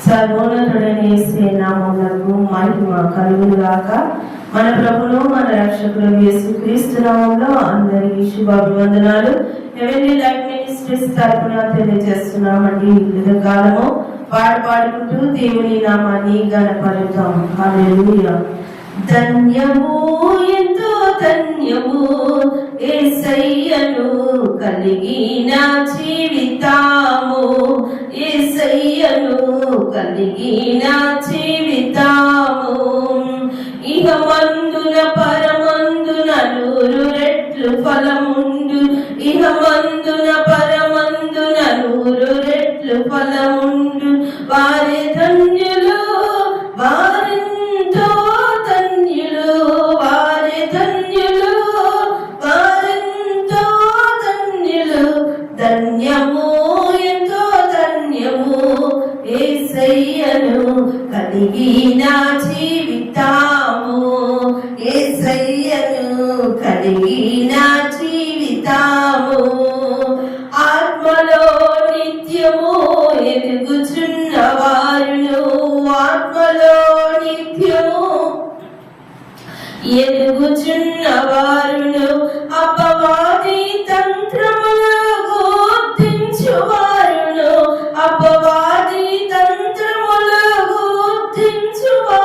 సర్వోన్నతుడైన యేసు నామమునకు మహిమ కలుగునుగాక. మన ప్రభువు మన రక్షకుడు యేసుక్రీస్తు నామములో అందరికీ శుభాభివందనాలు. హెవెన్లీ లైఫ్ మినిస్ట్రీస్ తరపున తెలియజేస్తున్నామండి. కాలము పాడుకుంటూ దేవుని నామాన్ని ఘనపరుద్దాం. హల్లెలూయా. ధన్యము ఎంతో ధన్యము యేసయ్యను కలిగిన జీవితాము, యేసయ్యను కలిగిన జీవితాము. ఇహ మందున పరమందున 100 రెట్లు ఫలముండు, ఇహ మందున పరమందున 100 రెట్లు ఫలముండు. వారి ధన్యులు, వారెంతో ధన్యులు, వారి ధన్యులు, వారెంతో ధన్యులు. ధన్యము ఎంతో ధన్యము యేసయ్యను కలిగిన జీవితాము, యేసయ్యను కలిగిన జీవితాము. ఆత్మలో నిత్యము ఎదుగుచున్న వారును, ఆత్మలో నిత్యము ఎదుగుచున్న వారును, అపవాది తంత్రములు గుర్తించువారును, అపవాది తంత్రములు గుర్తించువారును.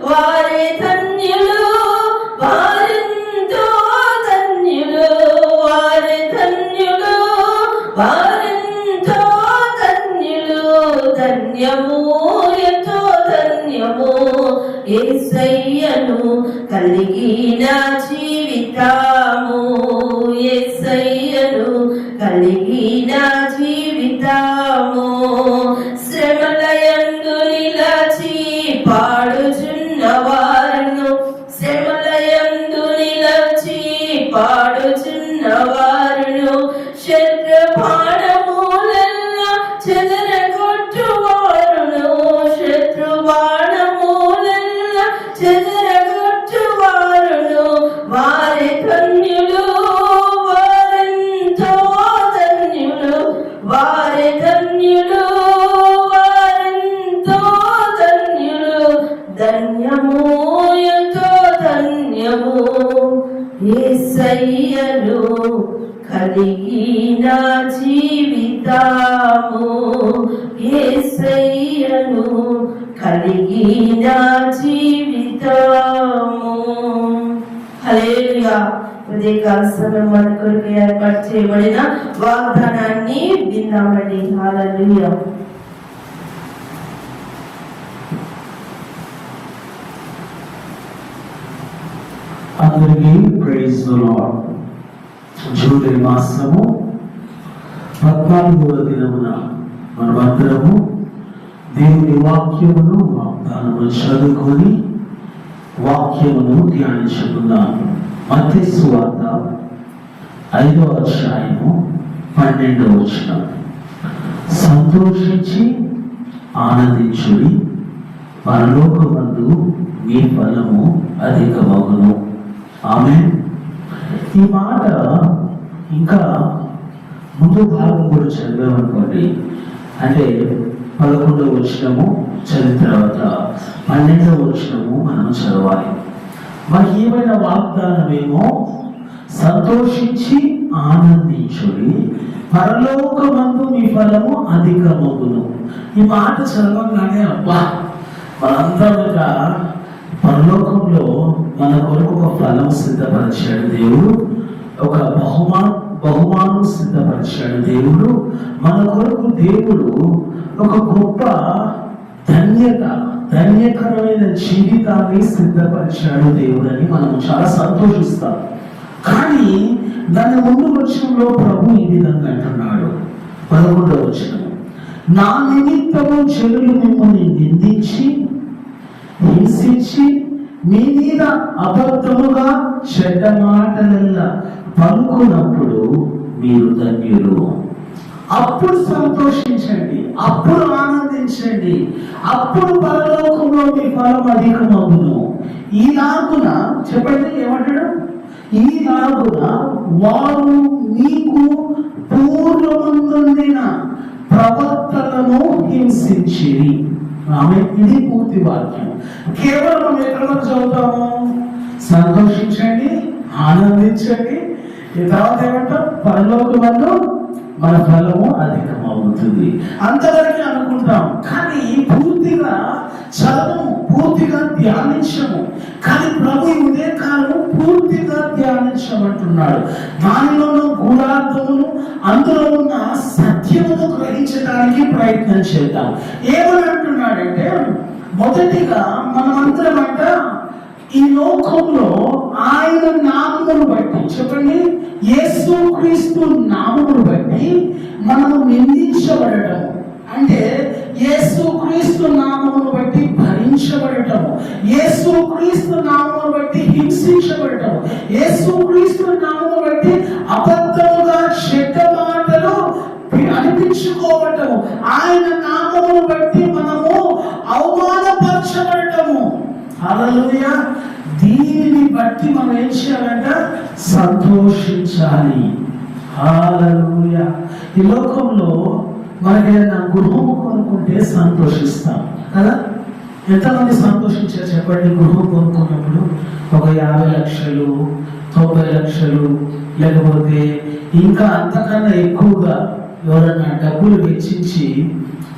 వారే ధన్యులు, వారెంతో ధన్యులు, వారే ధన్యులు, వారెంతో ధన్యులు. ధన్యము ఎంతో ధన్యము యేసయ్యను కలిగిన జీవితాము, యేసయ్యను కలిగిన జీవితాము. శ్రమలయందు నిలచి పాడుచున్న వారును, శ్రమలయందు నిలచి పాడుచున్న వారును. శత్రు బాణములెల్లా చెదరగొట్టువారును, శత్రు బాణములెల్లా చెదరగొట్టువారును. వారి ధన్యులు, వారెంతో ధన్యులు, వారి ధన్యులు, వారెంతో ధన్యులు. ధన్యము ఎంతో ధన్యము యేసయ్యను కలిగిన జీవితాము, యేసయ్యను కలిగిన జీవితాము. హల్లెలూయా. ఉదయకాల సమయం మన కొరకు ఏర్పాటు చేయబడిన వాగ్దానాన్ని విన్నామండి. హల్లెలూయా. అందరికీ ప్రైజ్ ది లార్డ్. జూలై మాసము 14వ దినమున మనమందరము దేవుని వాక్యమును వాగ్దానము చదువుకొని వాక్యమును ధ్యానించుకుందాం. మత్తయి సువార్త 5వ అధ్యాయము 12వ వచనం. సంతోషించి ఆనందించుడి, పరలోకమందు మీ ఫలము అధికమగును. ఆమేన్. ఈ మాట ఇంకా ముందు భాగం కూడా చదివామనుకోండి, అంటే 11వ వచనము చదివిన తర్వాత 12వ వచనము మనం చదవాలి. మనకి ఏమైనా వాగ్దానమేమో సంతోషించి ఆనందించుడి, పరలోకమందు మీ ఫలము అధికమగును. ఈ మాట చదవగానే అబ్బా మనందరూ పరలోకంలో మన కొరకు ఒక ఫలం సిద్ధపరిచాడు దేవుడు, ఒక బహుమానం సిద్ధపరిచాడు దేవుడు. మన కొరకు దేవుడు ఒక గొప్ప ధన్యకరమైన జీవితాన్ని సిద్ధపరిచాడు దేవుడు అని మనం చాలా సంతోషిస్తాం. కానీ దాని ముందు వచనంలో ప్రభు ఈ విధంగా అంటున్నాడు. 11వ వచనం. నా నిమిత్తము జనులు మిమ్మల్ని నిందించి హింసించి మీ మీద అబద్ధముగా చెడ్డ మాటలల్లా పలుకున్నప్పుడు మీరు ధన్యులు. అప్పుడు సంతోషించండి, అప్పుడు ఆనందించండి, అప్పుడు పరలోకంలో మీ ఫలం అధికమగును. ఈలాగున చెప్పండి, ఏమంటాడు? ఈలాగున వారు మీకు పూర్వముందుండిన ప్రవక్తలను హింసించిరి. ఆమె ఇది పూర్తి వాక్యం. కేవలం మనం ఎక్కడ వరకు చదువుతాము? సంతోషించండి, ఆనందించండి, ఈ తర్వాత ఏమంటాం? పరలోకమందు మన ఫలము అధికమవుతుంది, అంతవరకు అనుకుంటాం. కానీ పూర్తిగా చదవము, పూర్తిగా ధ్యానించము. కానీ ప్రభు ఉదయ కాలము పూర్తిగా ధ్యానించమంటున్నాడు. దానిలోనూ గూఢార్థమును, అందులో ఉన్న సత్యమును గ్రహించడానికి ప్రయత్నం చేద్దాం. ఏమని అంటున్నాడంటే, మొదటిగా మనమందరమంట ఈ లోకంలో ఆయన నామమును బట్టి, చెప్పండి, యేసుక్రీస్తు నామమును బట్టి మనము నిందించబడటం, అంటే యేసుక్రీస్తు నామమును బట్టి భరించబడటము, యేసుక్రీస్తు నామమును బట్టి హింసించబడటము, యేసుక్రీస్తు నామమును బట్టి అబద్ధముగా చెడ్డ మాటలు అనిపించుకోవటము, ఆయన నామమును బట్టి మనము అవమానపరచబడటము. హల్లెలూయా. దీనిని బట్టి మనం ఏం చేయాలంట? సంతోషించాలి. హల్లెలూయా. ఈ లోకంలో మనకేదైనా గృహము కొనుక్కుంటే సంతోషిస్తాం కదా. ఎంతమంది సంతోషించారు చెప్పండి? గృహం కొనుక్కున్నప్పుడు ఒక 50 లక్షలు, 90 లక్షలు, లేకపోతే ఇంకా అంతకన్నా ఎక్కువగా ఎవరన్నా డబ్బులు వెచ్చించి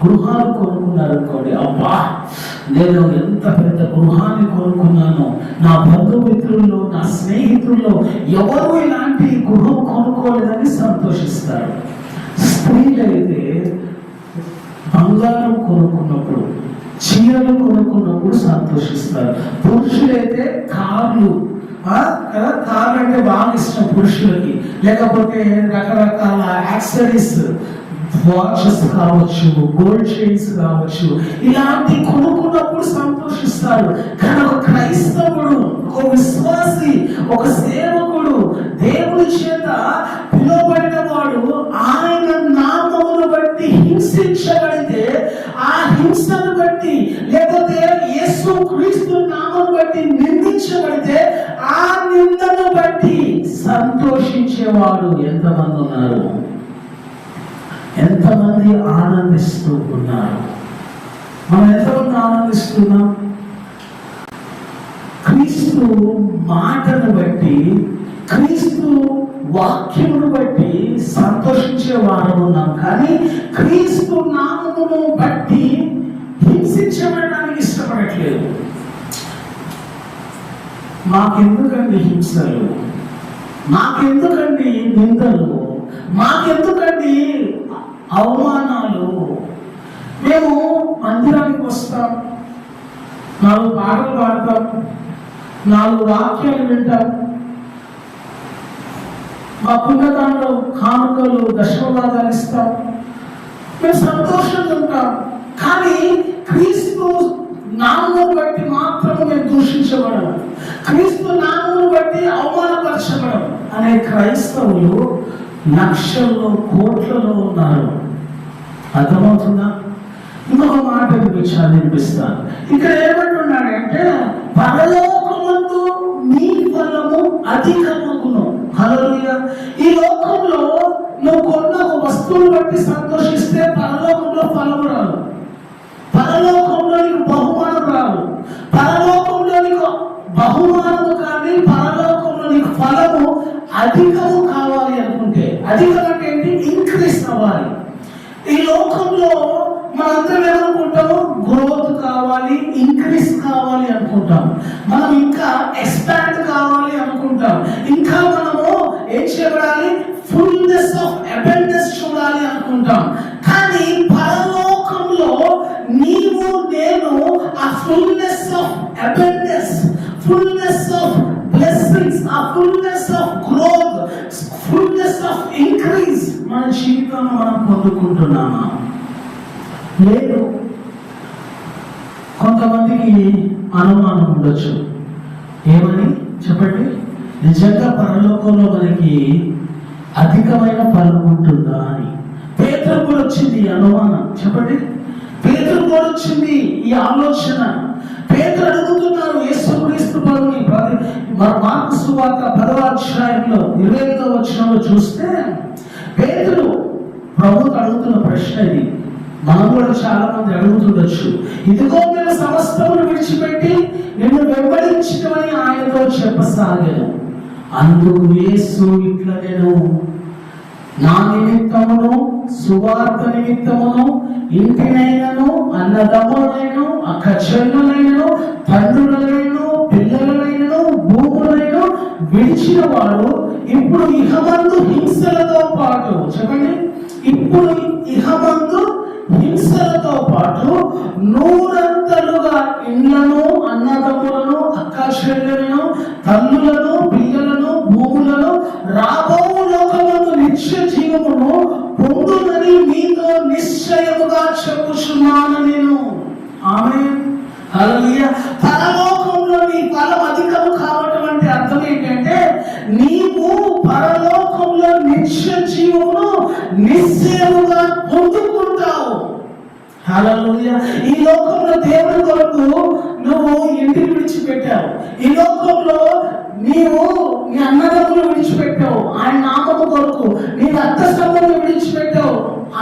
గృహాలు కొనుక్కున్నారు అనుకోండి, అబ్బా నేను ఎంత పెద్ద గృహాన్ని కొనుక్కున్నాను, నా బంధుమిత్రుల్లో, నా స్నేహితుల్లో ఎవరు ఇలాంటి గృహం కొనుక్కోలేదని సంతోషిస్తారు. స్త్రీలైతే బంగారం కొనుక్కున్నప్పుడు, చీరలు కొనుక్కున్నప్పుడు సంతోషిస్తారు. పురుషులైతే కార్లు, కదా, కార్లు అంటే బాగా ఇష్టం పురుషులకి. లేకపోతే రకరకాల యాక్సెసరీస్, వాచెస్ కావచ్చు, గోల్డ్ చైన్స్ కావచ్చు, ఇలాంటి కొనుక్కున్నప్పుడు సంతోషిస్తారు. కానీ ఒక క్రైస్తవుడు, ఒక విశ్వాసి, ఒక సేవకుడు, దేవుని చేత పిలువబడిన వాడు ఆయన నామమును బట్టి హింసించబడితే, ఆ హింసను బట్టి, లేకపోతే యేసుక్రీస్తు నామమును బట్టి నిందించబడితే, ఆ నిందను బట్టి సంతోషించేవాడు ఎంతమంది ఉన్నారు? ఎంతమంది ఆనందిస్తూ ఉన్నారు? మనం ఎంతమంది ఆనందిస్తున్నాం? క్రీస్తు మాటను బట్టి, క్రీస్తు వాక్యమును బట్టి సంతోషించే వారు ఉన్నాం. కానీ క్రీస్తు నామమును బట్టి హింసించబడడానికి ఇష్టపడట్లేదు. మాకెందుకండి హింసలు? మాకెందుకండి నిందలు? మాకెందుకండి అవమానాలు? మేము మందిరానికి వస్తాం, 4 పాటలు పాడతాం, 4 వాక్యాలు వింటాం, మా పుణ్యదానంలో కానుకలు, దశమభాగాలు ఇస్తాం, మేము సంతోషంగా ఉంటాం. కానీ క్రీస్తు నామమును బట్టి మాత్రం మేము దూషించబడము, క్రీస్తు నామమును బట్టి అవమానపరచబడం అనే క్రైస్తవులు లక్షల్లో, కోట్లలో ఉన్నారు. అర్థమవుతుందా? ఇంకొక మాట మీకు చదివిపిస్తాను. ఇక్కడ ఏమంటున్నాడంటే, పరలోకమందు నీ ఫలము అధికమగును. హల్లెలూయా. ఈ లోకంలో నువ్వు కొన్న వస్తువులు బట్టి సంతోషిస్తే పరలోకంలో ఫలము రాదు, పరలోకంలో నీకు బహుమానం రాదు, పరలోకంలో నీకు బహుమానము కానీ పరలోకంలో నీకు ఫలము అధికము కావాలి అనుకుంటే, అధికం అంటే ఏంటి? ఇంక్రీస్ అవ్వాలి. ఈ లోకంలో మనందరం ఏమనుకుంటాము? గ్రోత్ కావాలి, ఇంక్రీస్ కావాలి అనుకుంటాం. మనం ఇంకా ఎక్స్పాండ్ కావాలి అనుకుంటాం. ఇంకా మనము ఏం చేయబడాలి? ఫుల్నెస్ ఆఫ్ అబెండెన్స్ చూడాలి అనుకుంటాం. కానీ పరలోకంలో నీవు నేను ఆ fullness of abundance, fullness of blessings, ఆ fullness of growth, fullness of increase మన జీవితంలో మనం పొందుకుంటున్నామా? లేదు. కొంతమందికి అనుమానం ఉండొచ్చు. ఏమని చెప్పండి? నిజంగా పరలోకంలో మనకి అధికమైన ఫలం ఉంటుందా అని. పేతురు కూడా వచ్చింది ఈ అనుమానం. చెప్పండి, పేతురు కూడా వచ్చింది ఈ ఆలోచన. పేతురు అడుగుతున్నారు యేసుక్రీస్తు ప్రభుని. మార్కు సువార్త 10వ అధ్యాయంలో 25వ వచనంలో చూస్తే పేతురు ప్రభువుకు అడుగుతున్న ప్రశ్న ఇది. మనం కూడా చాలా మంది అడుగుతుండొచ్చు, ఇదిగో మేము సమస్తమును విడిచిపెట్టి నిన్ను వెంబడించమని ఆయనతో చెప్పసాగాను. అందుకు యేసు ఇట్లా, నేను నా నిమిత్తమును సువార్త నిమిత్తమును ఇంటినైనను అన్నదమ్ములైనను అక్క చెల్లెలైనను తండ్రులైనను పిల్లలైనను భూములైనను విడిచిన వాడు ఇప్పుడు ఇహమందు హింసలతో పాటు, చెప్పండి, ఇప్పుడు ఇహమందు హింసలతో పాటు నూరంతలుగా ఇండ్లను అన్నదమ్ములను అక్క చెల్లెలను తల్లులను పిల్లలను భూములను రాబో లోకమందు నిత్య జీవమును పొందునని మీతో నిశ్చయముగా చెప్పుచున్నాను నేను. ఆమేన్, హల్లెలూయా. పరలోకంలో నీ ఫలం అధికము కావటం అంటే అర్థం ఏంటంటే నీవు పరలోకంలో నిత్య జీవమును నిశ్చయముగా పొందుకుంటావు. హల్లెలూయా. ఈ లోకంలో దేవుని కొరకు నువ్వు ఇంటిని విడిచిపెట్టావు. ఈ లోకంలో నీవు నీ అన్నదమ్ములు విడిచిపెట్టావు ఆయన నామము కొరకు. నీ రక్త సంబంధం విడిచిపెట్టావు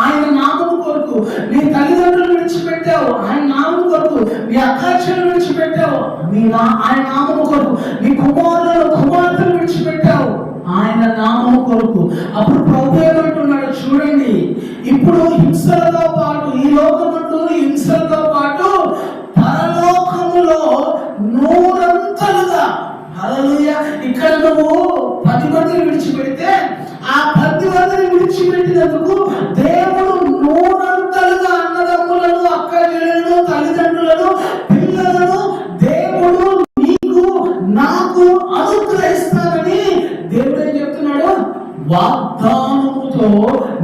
ఆయన నామము కొరకు. నీ తల్లిదండ్రులు విడిచిపెట్టావు ఆయన నామము కొరకు. నీ అక్కాచెలు విడిచిపెట్టావు ఆయన నామము కొరకు. నీ కుమార్తెలు విడిచిపెట్టావు ఆయన నామము కొరకు. అప్పుడు ప్రభు ఏమంటున్నాడు చూడండి, ఇప్పుడు హింసలతో పాటు, ఈ లోకమందు హింసలతో పాటు పరలోకములో నూరంతలుగా, హల్లెలూయా. ఇక్కడ నువ్వు 10 మందిని విడిచిపెడితే ఆ 10 మందిని విడిచిపెట్టినందుకు దేవుడు నూరంతలుగా అన్నదమ్ములను అక్క చెల్లెలను తల్లిదండ్రులను పిల్లలను దేవుడు నీకు నాకు అనుగ్రహిస్తానని దేవుడు ఏం చెప్తున్నాడు? వాగ్దానముతో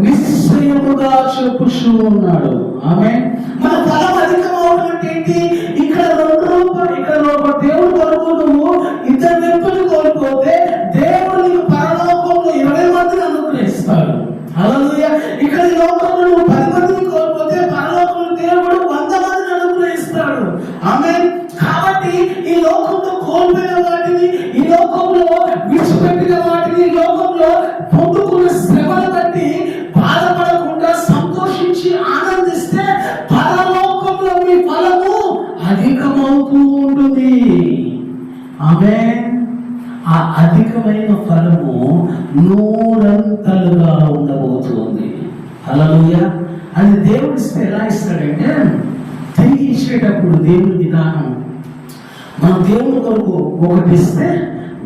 నిశ్చయముగా చెప్పుచూ ఉన్నాడు. ఆమేన్. మన ఫలం అధికం అవడం అంటే ఏంటి? ఇక్కడ 2 రూపాయలు, ఇక్కడ దేవుడు కొరకు నువ్వు 2 వ్యక్తులు కోల్పోతే దేవుడు నీకు పరలోకంలో 20 మందిని అనుగ్రహిస్తాడు. హల్లెలూయా. ఇక్కడ ఈ లోకంలో నువ్వు 10 మందిని కోల్పోతే పరలోకంలో దేవుడు 100 మందిని అనుగ్రహిస్తాడు. ఆమేన్. కాబట్టి ఈ లోకంలో కోల్పోయిన వాటిని, ఈ లోకంలో విడిచిపెట్టిన వాటిని, ఈ లోకంలో పొందుకున్న శ్రమను బట్టి బాధపడకుండా సంతోషించి ఆనందిస్తే పరలోకంలో మీ ఫలము అధికమవుతూ ఉంటుంది. ఆమేన్. ఆ అధికమైన ఫలము 100 ఉండబోతుంది. హల్లెలూయా. అది దేవుడు ఇస్తే ఎలా ఇస్తాడంటే, తిరిగి ఇచ్చేటప్పుడు దేవుడి విధానం, మనం దేవుడి కొరకు ఒకటి ఇస్తే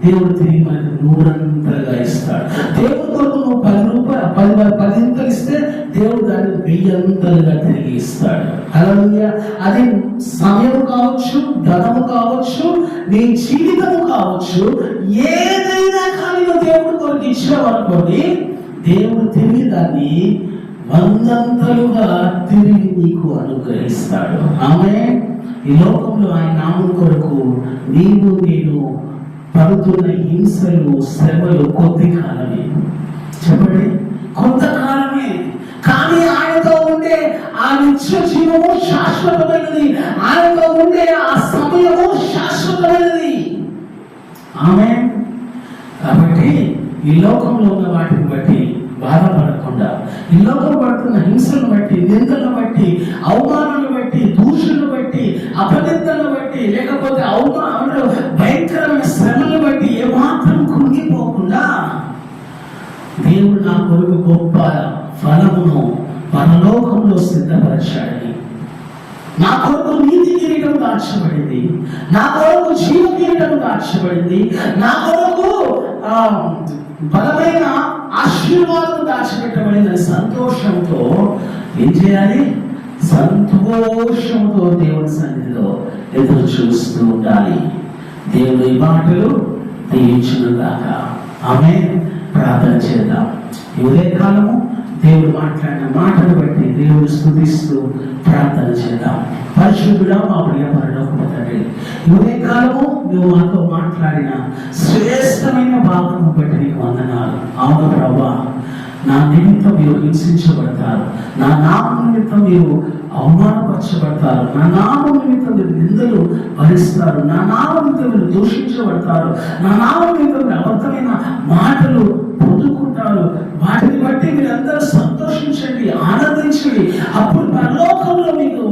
దేవుడు తిరిగి మనకు 100 ఇస్తాడు. దేవుడి కొరకు నువ్వు 10 రూపాయలు 10 ఇస్తే దేవుడు దాన్ని 1000 తిరిగి ఇస్తాడు. హల్లెలూయా. అది సమయం కావచ్చు, ధనము కావచ్చు, నీ జీవితము కావచ్చు, ఏదైనా కానీ నువ్వు దేవుడి కొరకు ఇచ్చావనుకోండి, దేవుడు తిరిగి దాన్ని 100 తిరిగి నీకు అనుగ్రహిస్తాడు. ఆమేన్. ఈ లోకంలో ఆయన నామం కొరకు నీవు నేను పడుతున్న హింసలు శ్రమలు కొద్ది కాలమే, చెప్పండి, కొంతకాలమే. కానీ ఆయనతో ఉండే ఆ నిత్య జీవము శాశ్వతమైనది. ఆయనతో ఉండే ఆ సమయము శాశ్వతమైనది. ఆమేన్. కాబట్టి ఈ లోకంలో ఉన్న వాటిని బట్టి బాధపడకుండా, ఈ లోకం పడుతున్న హింసలను బట్టి, నిందలను బట్టి, అవమానాలను బట్టి, దూషణను బట్టి, అపనిందలను బట్టి, లేకపోతే భయంకరమైన శ్రమలను బట్టి ఏమాత్రం కృంగిపోకుండా దేవుడు నా కొరకు గొప్ప ఫలమును పరలోకంలో సిద్ధపరచాడని, నా కొరకు నీతి కిరీటం దాచబడింది, నా కొరకు జీవ కిరీటం దాచబడింది, నా కొరకు బలమైన ఆశీర్వాదం దాచిపెట్టబడిన సంతోషంతో ఏం చేయాలి? సంతోషంతో దేవుని సన్నిధిలో ఎదురు చూస్తూ ఉండాలి. దేవుడు ఈ మాటలు దీవించునుగాక. ఆమేన్. ప్రార్థన చేద్దాం. ఈ ఉదయకాలము దేవుడు మాట్లాడిన మాటను బట్టి దేవుడు స్తుతిస్తూ ప్రార్థన చేద్దాం. పరిశుద్ధుడా మా ప్రియ పరలోకపు తండ్రి, ఈ ఉదయకాలము నువ్వు మాతో మాట్లాడిన శ్రేష్టమైన భాగము బట్టి నీకు వందనాలు. అవును ప్రభువా, నా నిమిత్తం మీరు హింసించబడతారు, నా నామం నిమిత్తం మీరు అవమానపరచబడతారు, నా నామం నిమిత్తం మీరు నిందలు భరిస్తారు, నా నామం నిమిత్తం మీరు దూషించబడతారు, నా నామం నిమిత్తం మీరు అబద్ధమైన మాటలు పొందుకుంటారు. వాటిని బట్టి మీరందరూ సంతోషించండి, ఆనందించండి. జీవించండి, అప్పుడు పరలోకంలో మీకు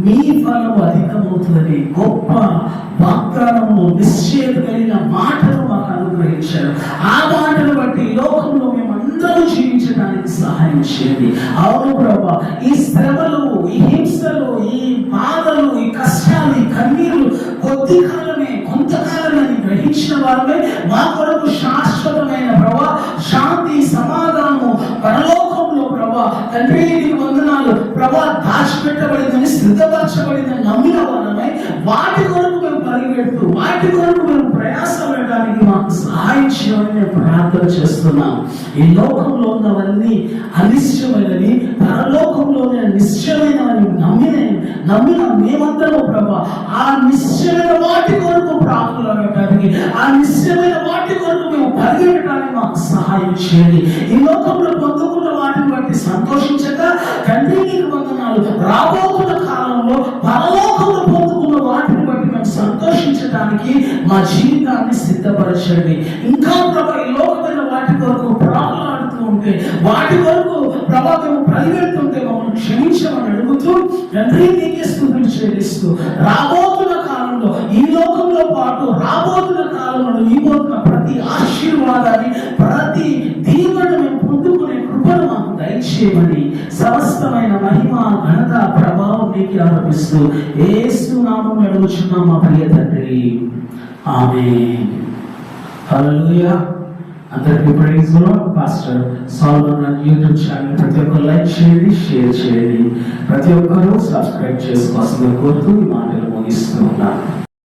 మీ ఫలము అధికమవుతుందని గొప్ప వాగ్దానము, నిశ్చయం కలిగిన మాటలు మాకు అనుగ్రహించారు. ఆ మాటను బట్టి ఈ లోకంలో మేమందరూ జీవించడానికి సహాయం చేయండి. అవును ప్రభా, ఈ శ్రమలు, ఈ హింసలు, ఈ బాధలు, ఈ కష్టాలు, ఈ కన్నీరు కొద్ది కాలమే, కొంతకాలమే అని గ్రహించిన వారమే మా కొరకు శాశ్వతమైన ప్రభా శాంతి, సమాధానము పరలోకంలో ప్రభా తండ్రి నీకు వందనాలు ప్రభా దాచిపెట్టబడిందని, సిద్ధపరచబడిందని నమ్మిన వారమై వాటి కొరకు మేము పరిగెడుతూ, వాటి కొరకు మేము ప్రయాసపడడానికి మాకు సహాయం చేయమని నేను ప్రార్థన చేస్తున్నాం. ఈ లోకంలో ఉన్నవన్నీ అనిశ్చయమైనవి, పరలోకంలోనే నిశ్చయమైనవని నమ్మిన మేమందరము ప్రభా ఆ నిశ్చయమైన వాటి కొరకు ప్రాకులాడటానికి, ఆ నిశ్చయమైన వాటి కొరకు మేము పరిగెట్టడానికి మాకు సహాయం చేయండి. ఈ లోకంలో పొందుకున్న వాటిని బట్టి సంతోషించక తండ్రి నీకు వందనాలు, రాబోతున్న కాలంలో పరలోకంలో పొందుకున్న వాటిని బట్టి మేము సంతోషించడానికి మా జీవితాన్ని సిద్ధపరచండి. ఇంకా ప్రభా ఈ లోకమైన వాటి కొరకు ప్రాకులాడుతూ ఉంటే, వాటి కొరకు ప్రభా మేము పరిగెడుతుంటే మమ్మల్ని క్షమించమని అడుగుతూ తండ్రి నీకే స్తుతులు చెల్లిస్తూ రాబోతున్న కాలంలో ఈ లోకంలో పాటు రాబోతున్న కాలంలో ఇవ్వబోతున్న ప్రతి ఆశీర్వాదాన్ని, ప్రతి దీవెనను మేము పొందుకునే కృపను మాకు దయచేయమని సమస్తమైన మహిమ, ఘనత, ప్రభావం నీకు ఆరోపిస్తూ యేసు నామమున అడుగుచున్నాం మా ప్రియ తండ్రి, ఆమేన్. హల్లెలూయా. అందరికీ praise lord. Pastor Salman YouTube channel ప్రతి ఒక్కరు లైక్ చేయండి, షేర్ చేయండి, ప్రతి ఒక్కరూ సబ్స్క్రైబ్ చేసుకోవాల్సిందిగా కోరుతూ ఈ మాటలు ముగిస్తూ ఉన్నాను.